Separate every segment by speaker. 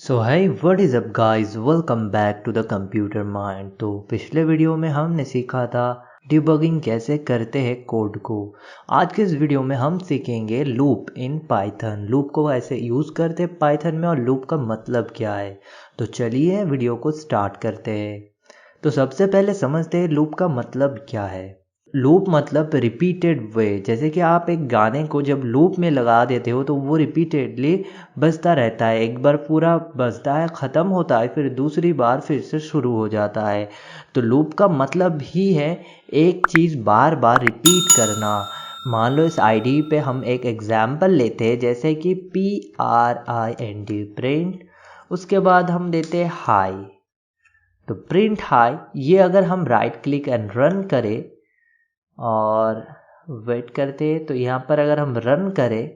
Speaker 1: So hi what is up guys, welcome back to the computer mind. तो पिछले video में हमने सीखा था डिबगिंग कैसे करते हैं कोड को। आज के इस वीडियो में हम सीखेंगे लूप इन पाइथन। लूप को ऐसे यूज़ करते हैं पाइथन में और लूप का मतलब क्या है। तो चलिए वीडियो को स्टार्ट करते हैं। तो सबसे पहले समझते हैं लूप का मतलब क्या है। लूप मतलब रिपीटेड वे। जैसे कि आप एक गाने को जब लूप में लगा देते हो तो वो रिपीटेडली बजता रहता है। एक बार पूरा बजता है, ख़त्म होता है, फिर दूसरी बार फिर से शुरू हो जाता है। तो लूप का मतलब ही है एक चीज़ बार बार रिपीट करना। मान लो इस आईडी पे हम एक एग्जाम्पल लेते हैं, जैसे कि PRINT प्रिंट, उसके बाद हम देते हैं हाई। तो प्रिंट हाई, ये अगर हम राइट क्लिक एंड रन करें और वेट करते हैं, तो यहाँ पर अगर हम रन करें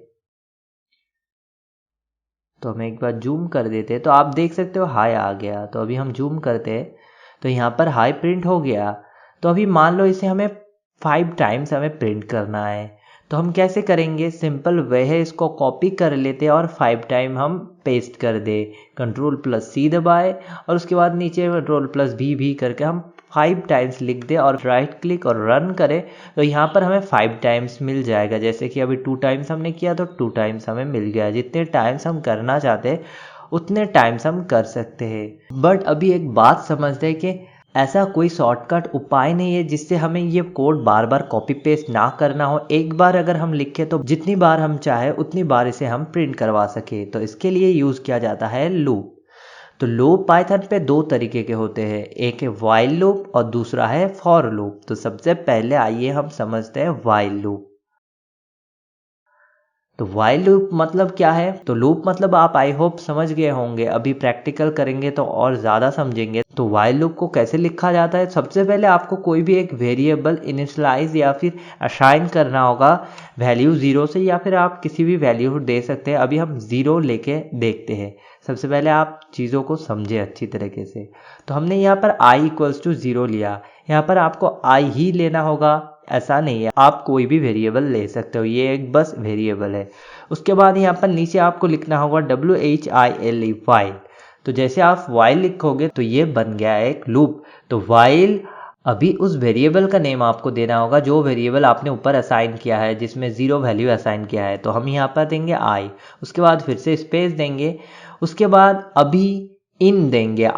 Speaker 1: तो हम एक बार जूम कर देते हैं तो आप देख सकते हो हाई आ गया। तो अभी हम जूम करते हैं तो यहाँ पर हाई प्रिंट हो गया। तो अभी मान लो इसे हमें 5 टाइम्स हमें प्रिंट करना है। तो हम कैसे करेंगे, सिंपल वे है, इसको कॉपी कर लेते हैं और 5 टाइम हम पेस्ट कर दे। Ctrl+C दबाए और उसके बाद नीचे Ctrl+V भी करके हम 5 टाइम्स लिख दे और राइट क्लिक और रन करें तो यहाँ पर हमें 5 टाइम्स मिल जाएगा। जैसे कि अभी 2 टाइम्स हमने किया तो 2 टाइम्स हमें मिल गया। जितने टाइम्स हम करना चाहते हैं उतने टाइम्स हम कर सकते हैं। बट अभी एक बात समझते हैं कि ऐसा कोई शॉर्टकट उपाय नहीं है जिससे हमें ये कोड बार बार कॉपी पेस्ट ना करना हो। एक बार अगर हम लिखें तो जितनी बार हम चाहे उतनी बार इसे हम प्रिंट करवा सके। तो इसके लिए यूज़ किया जाता है लूप। तो लूप पाइथन पे 2 तरीके के होते हैं, एक है व्हाइल लूप और दूसरा है फॉर लूप। तो सबसे पहले आइए हम समझते हैं व्हाइल लूप। तो व्हाइल लूप मतलब क्या है, तो लूप मतलब आप आई होप समझ गए होंगे। अभी प्रैक्टिकल करेंगे तो और ज़्यादा समझेंगे। तो व्हाइल लूप को कैसे लिखा जाता है, सबसे पहले आपको कोई भी एक वेरिएबल इनिशियलाइज या फिर असाइन करना होगा वैल्यू 0 से, या फिर आप किसी भी वैल्यू दे सकते हैं। अभी हम 0 लेके देखते हैं। सबसे पहले आप चीज़ों को समझे अच्छी तरीके से। तो हमने यहाँ पर i=0 लिया। यहाँ पर आपको i ही लेना होगा ऐसा नहीं है, आप कोई भी वेरिएबल ले सकते हो, ये एक बस वेरिएबल है। उसके बाद यहाँ पर नीचे आपको लिखना होगा WHILE व्हाइल। तो जैसे आप व्हाइल लिखोगे तो ये बन गया एक लूप। तो व्हाइल, अभी उस वेरिएबल का नेम आपको देना होगा जो वेरिएबल आपने ऊपर असाइन किया है, जिसमें 0 वैल्यू असाइन किया है। तो हम यहाँ पर देंगे i, उसके बाद फिर से स्पेस देंगे, उसके बाद अभी इन देंगे,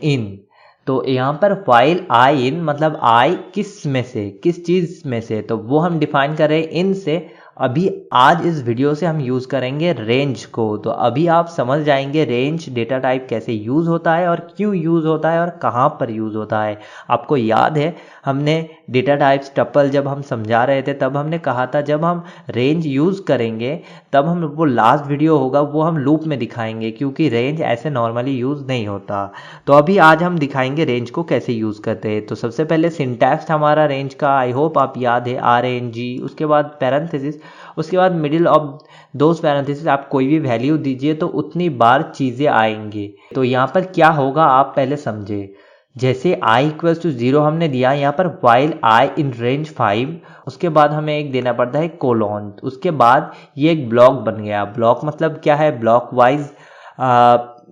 Speaker 1: इन। तो यहाँ पर व्हाइल आई इन मतलब आई किस में से, किस चीज़ में से, तो वो हम डिफाइन कर रहे हैं इन से। अभी आज इस वीडियो से हम यूज़ करेंगे रेंज को। तो अभी आप समझ जाएंगे रेंज डेटा टाइप कैसे यूज़ होता है और क्यों यूज़ होता है और कहाँ पर यूज़ होता है। आपको याद है हमने डेटा टाइप्स टपल जब हम समझा रहे थे तब हमने कहा था जब हम रेंज यूज़ करेंगे तब हम वो लास्ट वीडियो होगा वो हम लूप में दिखाएंगे, क्योंकि रेंज ऐसे नॉर्मली यूज़ नहीं होता। तो अभी आज हम दिखाएंगे रेंज को कैसे यूज़ करते हैं। तो सबसे पहले सिंटैक्स हमारा रेंज का आई होप आप याद है, RNG, उसके बाद पैरेंथेसिस, उसके बाद मिडिल ऑफ दोज पैरेंथेसिस आप कोई भी वैल्यू दीजिए तो उतनी बार चीज़ें आएंगी। तो यहाँ पर क्या होगा आप पहले समझे। जैसे i=0 हमने दिया, यहाँ पर while i in range 5, उसके बाद हमें एक देना पड़ता है कोलोन, उसके बाद ये एक ब्लॉक बन गया। ब्लॉक मतलब क्या है, ब्लॉक वाइज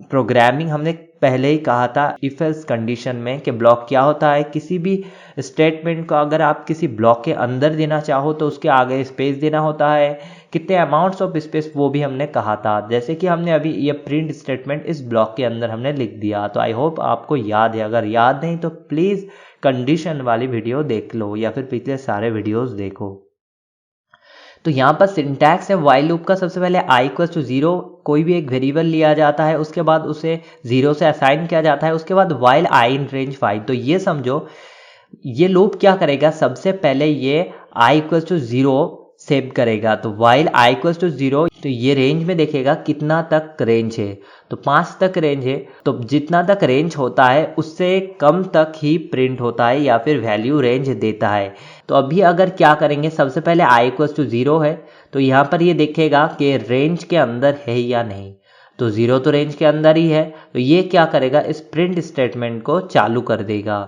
Speaker 1: प्रोग्रामिंग। हमने पहले ही कहा था इफ एल्स कंडीशन में कि ब्लॉक क्या होता है, किसी भी स्टेटमेंट को अगर आप किसी ब्लॉक के अंदर देना चाहो तो उसके आगे स्पेस देना होता है, कितने अमाउंट्स ऑफ स्पेस वो भी हमने कहा था। जैसे कि हमने अभी ये प्रिंट स्टेटमेंट इस ब्लॉक के अंदर हमने लिख दिया। तो आई होप आपको याद है, अगर याद नहीं तो प्लीज़ कंडीशन वाली वीडियो देख लो या फिर पिछले सारे वीडियोस देखो। तो यहाँ पर सिंटैक्स है व्हाइल लूप का। सबसे पहले i=0 कोई भी एक वेरिएबल लिया जाता है, उसके बाद उसे 0 से असाइन किया जाता है, उसके बाद व्हाइल i इन रेंज 5। तो ये समझो ये लूप क्या करेगा, सबसे पहले ये i=0 सेव करेगा। तो व्हाइल i=0 तो ये रेंज में देखेगा कितना तक रेंज है, तो 5 तक रेंज है। तो जितना तक रेंज होता है उससे कम तक ही प्रिंट होता है या फिर वैल्यू रेंज देता है। तो अभी अगर क्या करेंगे, सबसे पहले i=0 है तो यहाँ पर ये देखेगा कि रेंज के अंदर है या नहीं। तो 0 तो रेंज के अंदर ही है, तो ये क्या करेगा, इस प्रिंट स्टेटमेंट को चालू कर देगा,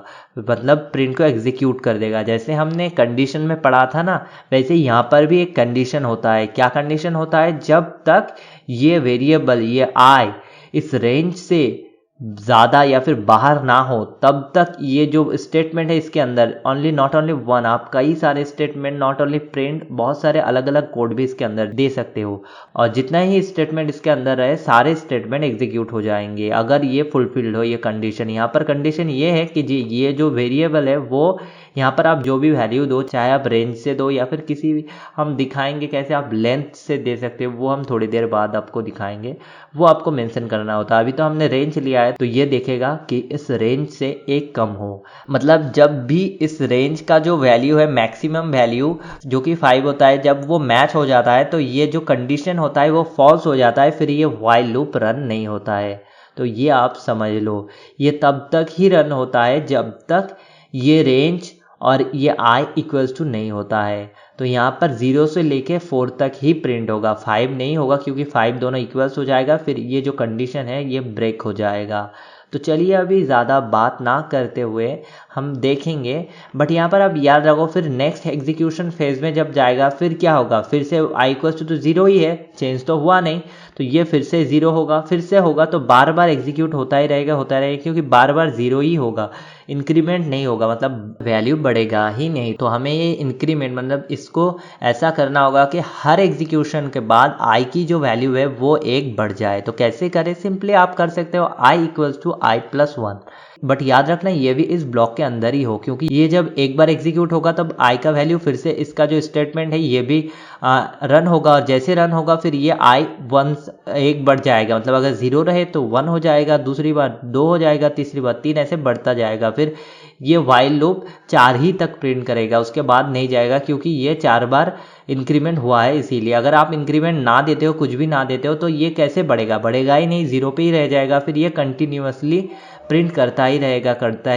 Speaker 1: मतलब प्रिंट को एग्जीक्यूट कर देगा। जैसे हमने कंडीशन में पढ़ा था ना, वैसे यहाँ पर भी एक कंडीशन होता है। क्या कंडीशन होता है, जब तक ये वेरिएबल ये i इस रेंज से ज़्यादा या फिर बाहर ना हो तब तक ये जो स्टेटमेंट है इसके अंदर ओनली नॉट ओनली वन, आप कई सारे स्टेटमेंट नॉट ओनली प्रिंट, बहुत सारे अलग अलग कोड भी इसके अंदर दे सकते हो और जितना ही स्टेटमेंट इसके अंदर है सारे स्टेटमेंट एग्जीक्यूट हो जाएंगे अगर ये फुलफिल्ड हो ये कंडीशन। यहाँ पर कंडीशन ये है कि जी ये जो वेरिएबल है वो यहाँ पर आप जो भी वैल्यू दो, चाहे आप रेंज से दो या फिर किसी भी, हम दिखाएंगे कैसे आप लेंथ से दे सकते हो, वो हम थोड़ी देर बाद आपको दिखाएंगे, वो आपको मेंशन करना होता है। अभी तो हमने रेंज लिया है तो ये देखेगा कि इस रेंज से एक कम हो, मतलब जब भी इस रेंज का जो वैल्यू है मैक्सिमम वैल्यू जो कि 5 होता है, जब वो मैच हो जाता है तो ये जो कंडीशन होता है वो फॉल्स हो जाता है, फिर ये व्हाइल लूप रन नहीं होता है। तो ये आप समझ लो, ये तब तक ही रन होता है जब तक ये रेंज और ये i इक्वल्स टू नहीं होता है। तो यहाँ पर 0 से लेके 4 तक ही प्रिंट होगा, 5 नहीं होगा क्योंकि 5 दोनों इक्वल्स हो जाएगा, फिर ये जो कंडीशन है ये ब्रेक हो जाएगा। तो चलिए अभी ज़्यादा बात ना करते हुए हम देखेंगे, बट यहाँ पर आप याद रखो फिर नेक्स्ट एग्जीक्यूशन फेज में जब जाएगा फिर क्या होगा, फिर से i इक्वल्स टू तो 0 ही है, चेंज तो हुआ नहीं, तो ये फिर से 0 होगा, फिर से होगा, तो बार बार एग्जीक्यूट होता ही रहेगा क्योंकि बार बार 0 ही होगा, इंक्रीमेंट नहीं होगा, मतलब वैल्यू बढ़ेगा ही नहीं। तो हमें ये इंक्रीमेंट मतलब इसको ऐसा करना होगा कि हर एग्जीक्यूशन के बाद i की जो वैल्यू है वो 1 बढ़ जाए। तो कैसे करें, सिंपली आप कर सकते हो i equals to i+1, but याद रखना ये भी इस ब्लॉक के अंदर ही हो क्योंकि ये जब एक बार एग्जीक्यूट होगा तब i का वैल्यू फिर से इसका जो स्टेटमेंट है ये भी रन होगा और जैसे रन होगा फिर ये i 1 बढ़ जाएगा, मतलब अगर 0 रहे तो 1 हो जाएगा, दूसरी बार 2 हो जाएगा, तीसरी बार 3, ऐसे बढ़ता जाएगा। फिर ये वाइल लूप 4 ही तक प्रिंट करेगा, उसके बाद नहीं जाएगा क्योंकि ये 4 बार इंक्रीमेंट हुआ है इसीलिए। अगर आप इंक्रीमेंट ना देते हो, कुछ भी ना देते हो, तो ये कैसे बढ़ेगा ही नहीं, 0 पे ही रह जाएगा, फिर ये कंटिन्यूअसली प्रिंट करता ही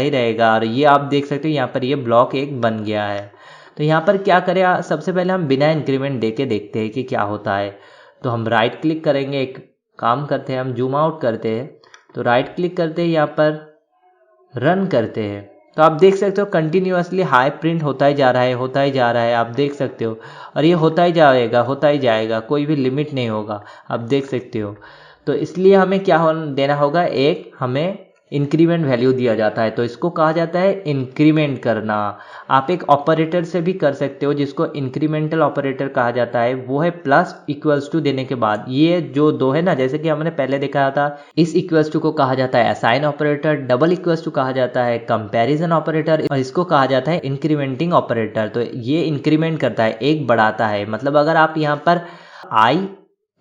Speaker 1: रहेगा। और ये आप देख सकते हो यहाँ पर ये ब्लॉक एक बन गया है। तो यहाँ पर क्या करें, सबसे पहले हम बिना इंक्रीमेंट दे के देखते हैं कि क्या होता है। तो हम राइट क्लिक करेंगे, एक काम करते हैं, हम जूम आउट करते हैं, तो राइट क्लिक करते हैं, यहाँ पर रन करते हैं, तो आप देख सकते हो कंटिन्यूअसली हाई प्रिंट होता ही जा रहा है, आप देख सकते हो, और ये होता ही जाएगा, कोई भी लिमिट नहीं होगा, आप देख सकते हो। तो इसलिए हमें क्या देना होगा, एक हमें इंक्रीमेंट वैल्यू दिया जाता है, तो इसको कहा जाता है इंक्रीमेंट करना। आप एक ऑपरेटर से भी कर सकते हो जिसको इंक्रीमेंटल ऑपरेटर कहा जाता है, वो है प्लस इक्वल्स टू देने के बाद, ये जो दो है ना, जैसे कि हमने पहले देखा था, इस इक्वल्स टू को कहा जाता है assign operator, double equals to कहा जाता है कंपैरिजन ऑपरेटर, और इसको कहा जाता है इंक्रीमेंटिंग ऑपरेटर। तो ये इंक्रीमेंट करता है, एक बढ़ाता है, मतलब अगर आप यहाँ पर i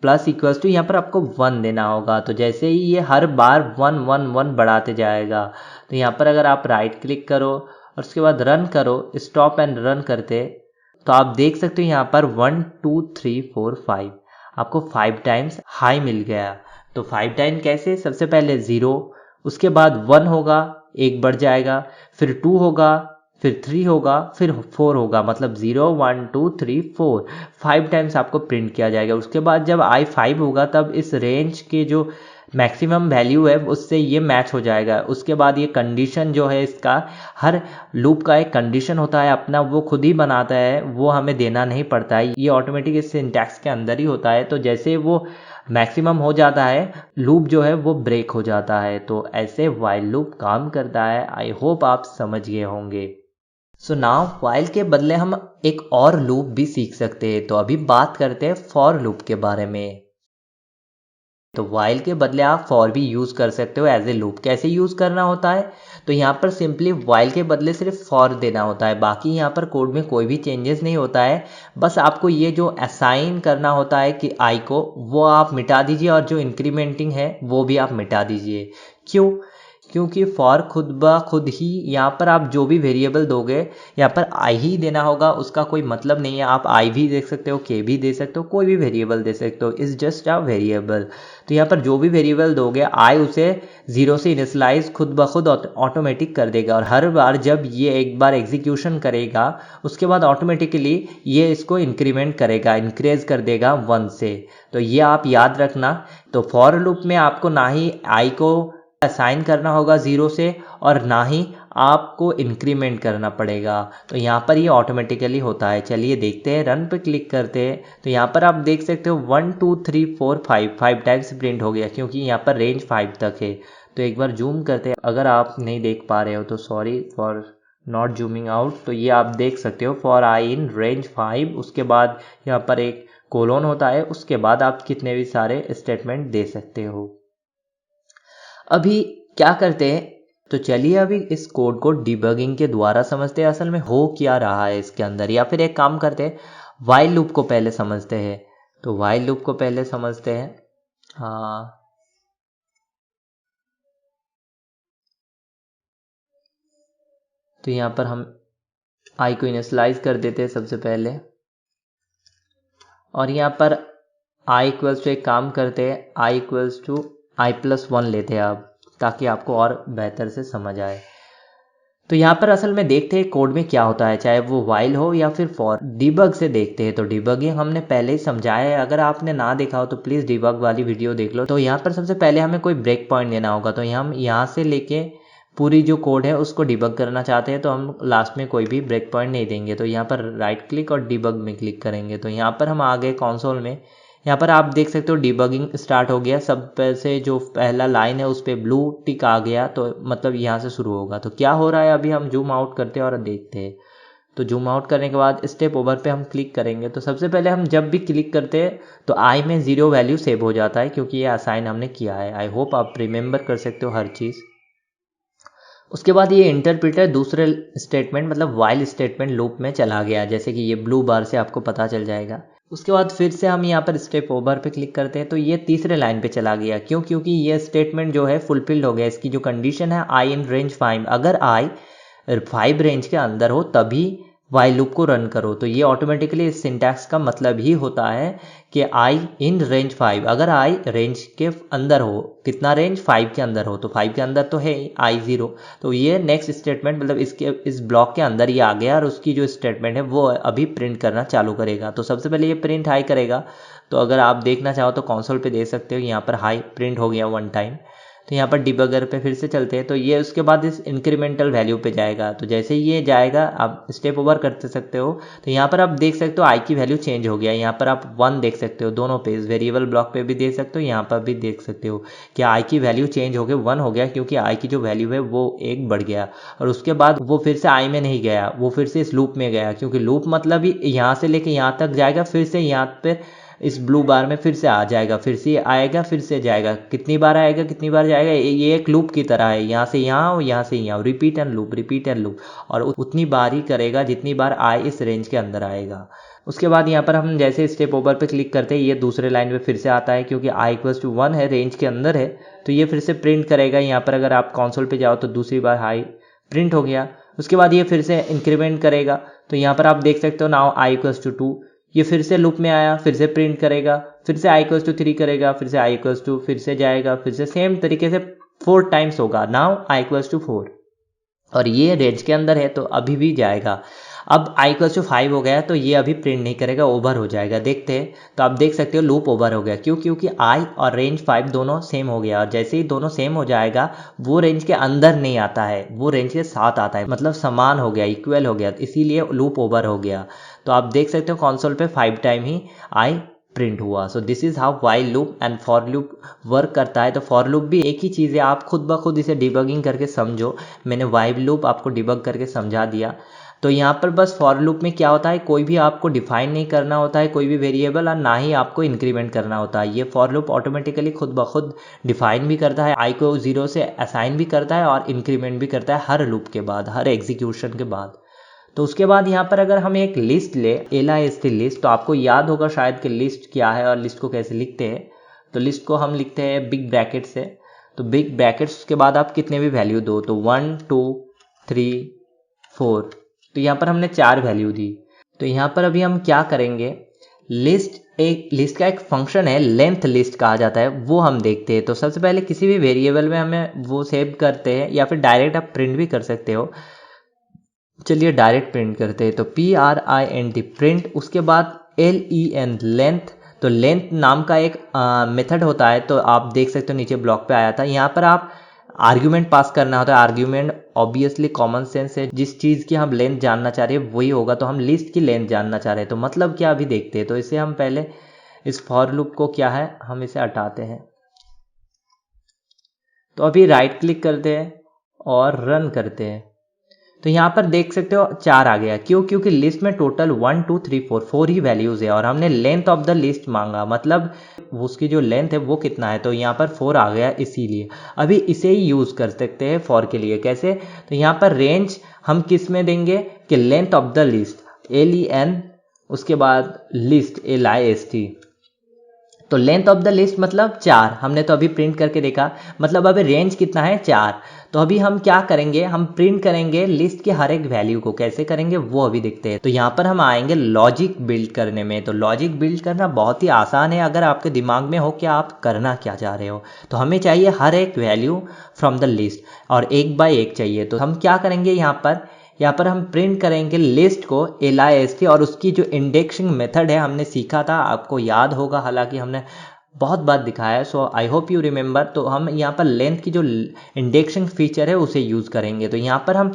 Speaker 1: प्लस इक्वल्स टू यहाँ पर आपको 1 देना होगा, तो जैसे ही ये हर बार 1 1 1 बढ़ाते जाएगा। तो यहाँ पर अगर आप राइट क्लिक करो और उसके बाद रन करो, स्टॉप एंड रन करते, तो आप देख सकते हो यहाँ पर 1 2 3 4 5 आपको 5 टाइम्स हाई मिल गया। तो 5 टाइम कैसे, सबसे पहले 0, उसके बाद 1 होगा, 1 बढ़ जाएगा, फिर 2 होगा, फिर 3 होगा, फिर 4 होगा, मतलब 0 1 2 3 4 5 टाइम्स आपको प्रिंट किया जाएगा। उसके बाद जब i 5 होगा तब इस रेंज के जो मैक्सिमम वैल्यू है उससे ये मैच हो जाएगा। उसके बाद ये कंडीशन जो है, इसका हर लूप का एक कंडीशन होता है अपना, वो खुद ही बनाता है, वो हमें देना नहीं पड़ता है, ये ऑटोमेटिक इस सिंटैक्स के अंदर ही होता है। तो जैसे वो मैक्सिमम हो जाता है, लूप जो है वो ब्रेक हो जाता है। तो ऐसे व्हाइल लूप काम करता है। आई होप आप समझ गए होंगे। सो नाउ व्हाइल के बदले हम एक और लूप भी सीख सकते हैं। तो अभी बात करते हैं फॉर लूप के बारे में। तो व्हाइल के बदले आप फॉर भी यूज़ कर सकते हो एज ए लूप। कैसे यूज़ करना होता है, तो यहाँ पर सिंपली व्हाइल के बदले सिर्फ फॉर देना होता है, बाकी यहाँ पर कोड में कोई भी चेंजेस नहीं होता है। बस आपको ये जो असाइन करना होता है कि आई को, वो आप मिटा दीजिए, और जो इंक्रीमेंटिंग है वो भी आप मिटा दीजिए। क्यों, क्योंकि फॉर खुद ब खुद ही यहाँ पर आप जो भी वेरिएबल दोगे यहाँ पर आई ही देना होगा, उसका कोई मतलब नहीं है। आप आई भी दे सकते हो, के भी दे सकते हो, कोई भी वेरिएबल दे सकते हो, इज जस्ट अ वेरिएबल। तो यहाँ पर जो भी वेरिएबल दोगे आई उसे 0 से इनिशियलाइज खुद ब खुद ऑटोमेटिक कर देगा, और हर बार जब ये एक बार एग्जीक्यूशन करेगा उसके बाद ऑटोमेटिकली ये इसको इंक्रीमेंट करेगा, इंक्रीज कर देगा 1 से। तो ये आप याद रखना। तो फॉर लूप में आपको ना ही आई को असाइन करना होगा 0 से, और ना ही आपको इंक्रीमेंट करना पड़ेगा। तो यहाँ पर ये ऑटोमेटिकली होता है। चलिए देखते हैं, रन पे क्लिक करते हैं। तो यहाँ पर आप देख सकते हो 1 2 3 4 5 टाइम्स प्रिंट हो गया, क्योंकि यहाँ पर रेंज 5 तक है। तो एक बार जूम करते हैं, अगर आप नहीं देख पा रहे हो तो sorry for not zooming out. तो ये आप देख सकते हो फॉर आई इन रेंज 5, उसके बाद यहाँ पर एक कोलोन होता है, उसके बाद आप कितने भी सारे स्टेटमेंट दे सकते हो। अभी क्या करते हैं, तो चलिए अभी इस कोड को डिबगिंग के द्वारा समझते हैं असल में हो क्या रहा है इसके अंदर, या फिर एक काम करते हैं व्हाइल लूप को पहले समझते हैं। तो व्हाइल लूप को पहले समझते हैं। हाँ, तो यहाँ पर हम आई को इनिशियलाइज कर देते हैं सबसे पहले, और यहाँ पर आई इक्वल्स टू एक काम करते हैं, आई इक्वल्स टू i+1 लेते हैं आप, ताकि आपको और बेहतर से समझ आए। तो यहाँ पर असल में देखते हैं कोड में क्या होता है, चाहे वो व्हाइल हो या फिर फॉर। डिबग से देखते हैं। तो डिबगिंग हमने पहले ही समझाया है, अगर आपने ना देखा हो तो प्लीज़ डिबग वाली वीडियो देख लो। तो यहाँ पर सबसे पहले हमें कोई ब्रेक पॉइंट देना होगा। तो हम यहाँ से लेके पूरी जो कोड है उसको डिबग करना चाहते हैं, तो हम लास्ट में कोई भी ब्रेक पॉइंट नहीं देंगे। तो यहाँ पर राइट क्लिक और डिबग में क्लिक करेंगे। तो यहाँ पर हम आ गए कंसोल में। यहाँ पर आप देख सकते हो डिबगिंग स्टार्ट हो गया। सब से जो पहला लाइन है उस पर ब्लू टिक आ गया, तो मतलब यहाँ से शुरू होगा। तो क्या हो रहा है, अभी हम जूम आउट करते हैं और देखते हैं। तो जूम आउट करने के बाद स्टेप ओवर पे हम क्लिक करेंगे। तो सबसे पहले हम जब भी क्लिक करते हैं तो आई में 0 वैल्यू सेव हो जाता है, क्योंकि ये असाइन हमने किया है। आई होप आप रिमेंबर कर सकते हो हर चीज़। उसके बाद ये इंटरप्रेटर दूसरे स्टेटमेंट मतलब व्हाइल स्टेटमेंट लूप में चला गया, जैसे कि ये ब्लू बार से आपको पता चल जाएगा। उसके बाद फिर से हम यहाँ पर स्टेप ओवर पे क्लिक करते हैं, तो ये तीसरे लाइन पे चला गया। क्यों? क्योंकि ये स्टेटमेंट जो है फुलफिल्ड हो गया। इसकी जो कंडीशन है आई इन रेंज 5, अगर आई 5 रेंज के अंदर हो तभी वाइल लूप को रन करो। तो ये ऑटोमेटिकली इस सिंटैक्स का मतलब ही होता है कि आई इन रेंज 5, अगर आई रेंज के अंदर हो। कितना रेंज? 5 के अंदर हो। तो 5 के अंदर तो है आई 0, तो ये नेक्स्ट स्टेटमेंट मतलब इसके इस ब्लॉक के अंदर ही आ गया, और उसकी जो स्टेटमेंट है वो अभी प्रिंट करना चालू करेगा। तो सबसे पहले ये प्रिंट हाई करेगा। तो अगर आप देखना चाहो तो कंसोल पे देख सकते हो, यहाँ पर हाई प्रिंट हो गया 1 टाइम। तो यहाँ पर डिबगर पे फिर से चलते हैं। तो ये उसके बाद इस इंक्रीमेंटल वैल्यू पे जाएगा। तो जैसे ही ये जाएगा आप स्टेप ओवर करते सकते हो। तो यहाँ पर आप देख सकते हो आई की वैल्यू चेंज हो गया। यहाँ पर आप 1 देख सकते हो, दोनों पे वेरिएबल ब्लॉक पे भी देख सकते हो, यहाँ पर भी देख सकते हो कि आई की वैल्यू चेंज हो गई 1 हो गया, क्योंकि आई की जो वैल्यू है वो 1 बढ़ गया। और उसके बाद वो फिर से आई में नहीं गया, वो फिर से इस लूप में गया, क्योंकि लूप मतलब ही यहाँ से लेके यहाँ तक जाएगा, फिर से यहाँ पर इस ब्लू बार में फिर से आ जाएगा, फिर से आएगा, फिर से जाएगा। कितनी बार आएगा, कितनी बार जाएगा, ये एक लूप की तरह है। यहाँ से यहाँ और यहाँ से यहाँ, repeat and loop, repeat and loop, और उतनी बार ही करेगा जितनी बार आए इस रेंज के अंदर आएगा। उसके बाद यहाँ पर हम जैसे स्टेप ओवर पे क्लिक करते हैं, ये दूसरे लाइन पे फिर से आता है, क्योंकि आई इक्वल्स टू 1 है, रेंज के अंदर है। तो ये फिर से प्रिंट करेगा। यहाँ पर अगर आप कंसोल पे जाओ तो दूसरी बार हाई प्रिंट हो गया। उसके बाद ये फिर से इंक्रीमेंट करेगा। तो यहाँ पर आप देख सकते हो नाउ आई इक्वल्स टू 2, ये फिर से लूप में आया, फिर से प्रिंट करेगा, फिर से आई इक्वल्स टू 3 करेगा, फिर से आई इक्वल्स टू, फिर से जाएगा, फिर से सेम तरीके से 4 टाइम्स होगा। नाउ आई इक्वल्स टू 4, और ये रेंज के अंदर है तो अभी भी जाएगा। अब आई इक्वल्स टू 5 हो गया, तो ये अभी प्रिंट नहीं करेगा, ओवर हो जाएगा। देखते हैं, तो आप देख सकते हो लूप ओवर हो गया। क्यों? क्योंकि आई और रेंज 5 दोनों सेम हो गया, और जैसे ही दोनों सेम हो जाएगा वो रेंज के अंदर नहीं आता है, वो रेंज के साथ आता है, मतलब समान हो गया, इक्वल हो गया, इसीलिए लूप ओवर हो गया। तो आप देख सकते हो कंसोल पे 5 टाइम ही आई प्रिंट हुआ। So this is how while loop and for loop work करता है। तो फॉर लूप भी एक ही चीज़ है, आप खुद ब खुद इसे डिबगिंग करके समझो। मैंने व्हाइल लूप आपको डिबग करके समझा दिया। तो यहाँ पर बस फॉर लूप में क्या होता है, कोई भी आपको डिफाइन नहीं करना होता है कोई भी वेरिएबल, और ना ही आपको इंक्रीमेंट करना होता है। ये फॉर लूप ऑटोमेटिकली खुद ब खुद डिफाइन भी करता है, आई को 0 से असाइन भी करता है और इंक्रीमेंट भी करता है हर लूप के बाद, हर एग्जीक्यूशन के बाद। तो उसके बाद यहाँ पर अगर हम एक लिस्ट ले, LIST लिस्ट, तो आपको याद होगा शायद कि लिस्ट क्या है और लिस्ट को कैसे लिखते हैं। तो लिस्ट को हम लिखते हैं बिग ब्रैकेट से। तो बिग ब्रैकेट्स के बाद आप कितने भी वैल्यू दो, तो 1 2 3 4, तो यहाँ पर हमने 4 वैल्यू दी। तो यहाँ पर अभी हम क्या करेंगे, लिस्ट का एक फंक्शन है लेंथ लिस्ट कहा जाता है, वो हम देखते हैं। तो सबसे पहले किसी भी वेरिएबल में हमें वो सेव करते हैं, या फिर डायरेक्ट आप प्रिंट भी कर सकते हो। चलिए डायरेक्ट प्रिंट करते हैं। तो PRINT प्रिंट, उसके बाद LEN लेंथ। तो लेंथ नाम का एक मेथड होता है, तो आप देख सकते हो नीचे ब्लॉक पे आया था। यहाँ पर आप आर्ग्यूमेंट पास करना होता है। आर्ग्यूमेंट ऑब्वियसली कॉमन सेंस है, जिस चीज़ की हम लेंथ जानना चाह रहे हैं वही होगा, तो हम लिस्ट की लेंथ जानना चाह रहे हैं। तो मतलब क्या अभी देखते हैं। तो इसे हम पहले इस फॉर लूप को क्या है, हम इसे हटाते हैं। तो अभी राइट क्लिक करते हैं और रन करते हैं। तो यहाँ पर देख सकते हो 4 आ गया। क्यों? क्योंकि लिस्ट में टोटल 1 2 3 4 ही वैल्यूज है और हमने लेंथ ऑफ द लिस्ट मांगा, मतलब उसकी जो लेंथ है वो कितना है। तो यहाँ पर 4 आ गया, इसीलिए अभी इसे ही यूज कर सकते हैं फॉर के लिए। कैसे? तो यहाँ पर रेंज हम किस में देंगे कि length of the list, LEN, उसके बाद लिस्ट LIST। तो लेंथ ऑफ द लिस्ट मतलब 4, हमने तो अभी प्रिंट करके देखा, मतलब अभी रेंज कितना है 4। तो अभी हम क्या करेंगे, हम प्रिंट करेंगे लिस्ट के हर एक वैल्यू को। कैसे करेंगे वो अभी देखते हैं। तो यहाँ पर हम आएंगे लॉजिक बिल्ड करने में। तो लॉजिक बिल्ड करना बहुत ही आसान है अगर आपके दिमाग में हो कि आप करना क्या चाह रहे हो। तो हमें चाहिए हर एक वैल्यू फ्रॉम द लिस्ट और एक बाय एक चाहिए। तो हम क्या करेंगे, यहाँ पर हम प्रिंट करेंगे लिस्ट को LIST और उसकी जो इंडेक्सिंग मेथड है हमने सीखा था, आपको याद होगा, हालांकि हमने बहुत बार दिखाया है, सो आई होप यू रिमेंबर। तो हम यहाँ पर लेंथ की जो इंडेक्सिंग फीचर है उसे यूज़ करेंगे। तो यहाँ पर हम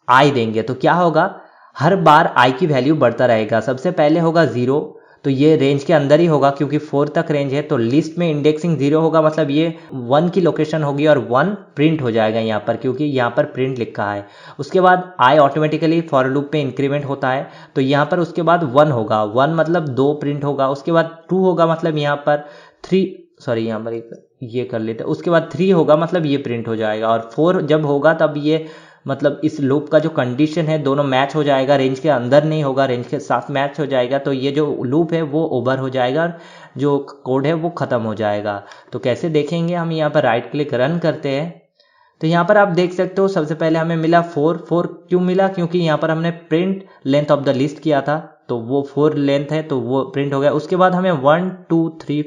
Speaker 1: आई देंगे तो क्या होगा, हर बार आई की वैल्यू बढ़ता रहेगा। सबसे पहले होगा 0, तो ये रेंज के अंदर ही होगा क्योंकि 4 तक रेंज है। तो लिस्ट में इंडेक्सिंग 0 होगा, मतलब ये 1 की लोकेशन होगी और 1 प्रिंट हो जाएगा यहाँ पर, क्योंकि यहाँ पर प्रिंट लिखा है। उसके बाद आई ऑटोमेटिकली फॉर लूप पे इंक्रीमेंट होता है, तो यहाँ पर उसके बाद 1 होगा, 1 मतलब 2 प्रिंट होगा। उसके बाद 2 होगा, मतलब यहाँ पर 3, सॉरी यहाँ पर ये कर लेते हैं। उसके बाद 3 होगा, मतलब ये प्रिंट हो जाएगा। और 4 जब होगा तब ये, मतलब इस लूप का जो कंडीशन है दोनों मैच हो जाएगा, रेंज के अंदर नहीं होगा, रेंज के साथ मैच हो जाएगा। तो ये जो लूप है वो ओवर हो जाएगा, जो कोड है वो ख़त्म हो जाएगा। तो कैसे देखेंगे, हम यहाँ पर राइट क्लिक रन करते हैं। तो यहाँ पर आप देख सकते हो सबसे पहले हमें मिला 4। क्यों मिला? क्योंकि यहाँ पर हमने print length of the list किया था, तो वो 4 लेंथ है तो वो प्रिंट हो गया। उसके बाद हमें 1 2 3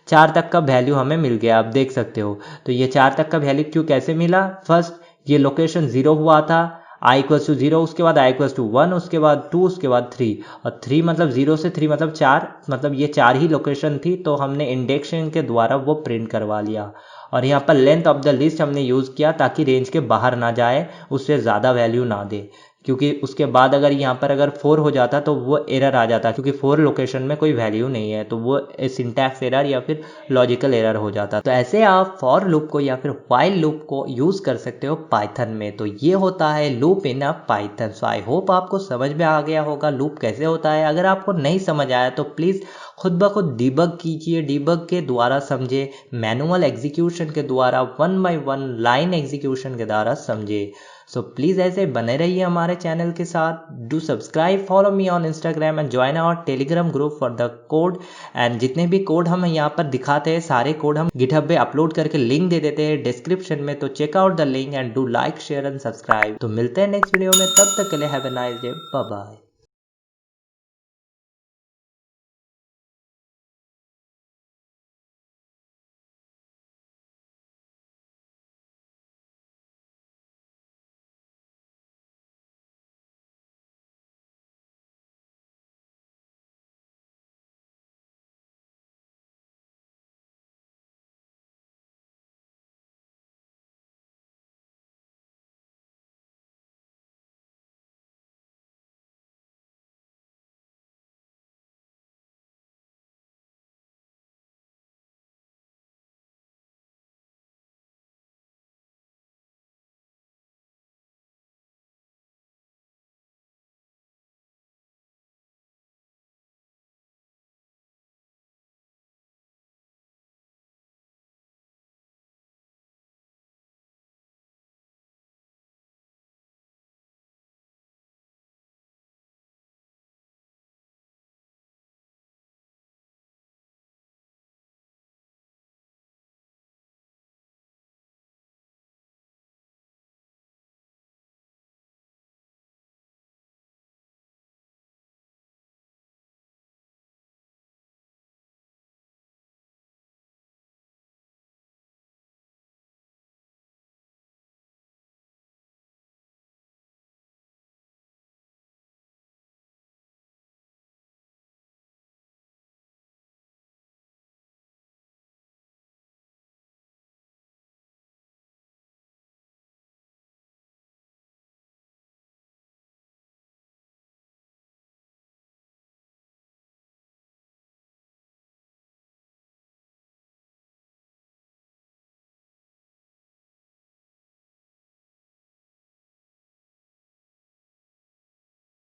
Speaker 1: 4 तक का वैल्यू हमें मिल गया, आप देख सकते हो। तो ये 4 तक का वैल्यू क्यों, कैसे मिला? फर्स्ट ये लोकेशन 0 हुआ था, i = 0, उसके बाद i = 1, उसके बाद 2, उसके बाद 3, और 3 मतलब 0 से 3 मतलब 4, मतलब ये 4 ही लोकेशन थी। तो हमने इंडेक्सिंग के द्वारा वो प्रिंट करवा लिया। और यहाँ पर लेंथ ऑफ द लिस्ट हमने यूज़ किया ताकि रेंज के बाहर ना जाए, उससे ज़्यादा वैल्यू ना दे, क्योंकि उसके बाद अगर यहाँ पर अगर 4 हो जाता तो वो एरर आ जाता, क्योंकि 4 लोकेशन में कोई वैल्यू नहीं है, तो वो सिंटैक्स एरर या फिर लॉजिकल एरर हो जाता। तो ऐसे आप फॉर लूप को या फिर व्हाइल लूप को यूज़ कर सकते हो पाइथन में। तो ये होता है loop in a Python. So I hope आपको समझ में आ गया होगा लूप कैसे होता है। अगर आपको नहीं समझ आया तो प्लीज़ खुद ब खुद डिबग कीजिए, डिबग के द्वारा समझे, मैनुअल एग्जीक्यूशन के द्वारा 1 by 1 लाइन एग्जीक्यूशन के द्वारा समझे। सो प्लीज़ ऐसे बने रहिए हमारे चैनल के साथ। Do subscribe, follow me on Instagram and join our Telegram group for the code. And जितने भी कोड हम यहाँ पर दिखाते हैं सारे कोड हम गिटहब पे अपलोड करके लिंक दे देते हैं डिस्क्रिप्शन में। तो check out the link and do like, share and subscribe. तो मिलते हैं नेक्स्ट वीडियो में, तब तक के लिए have a nice day, bye bye.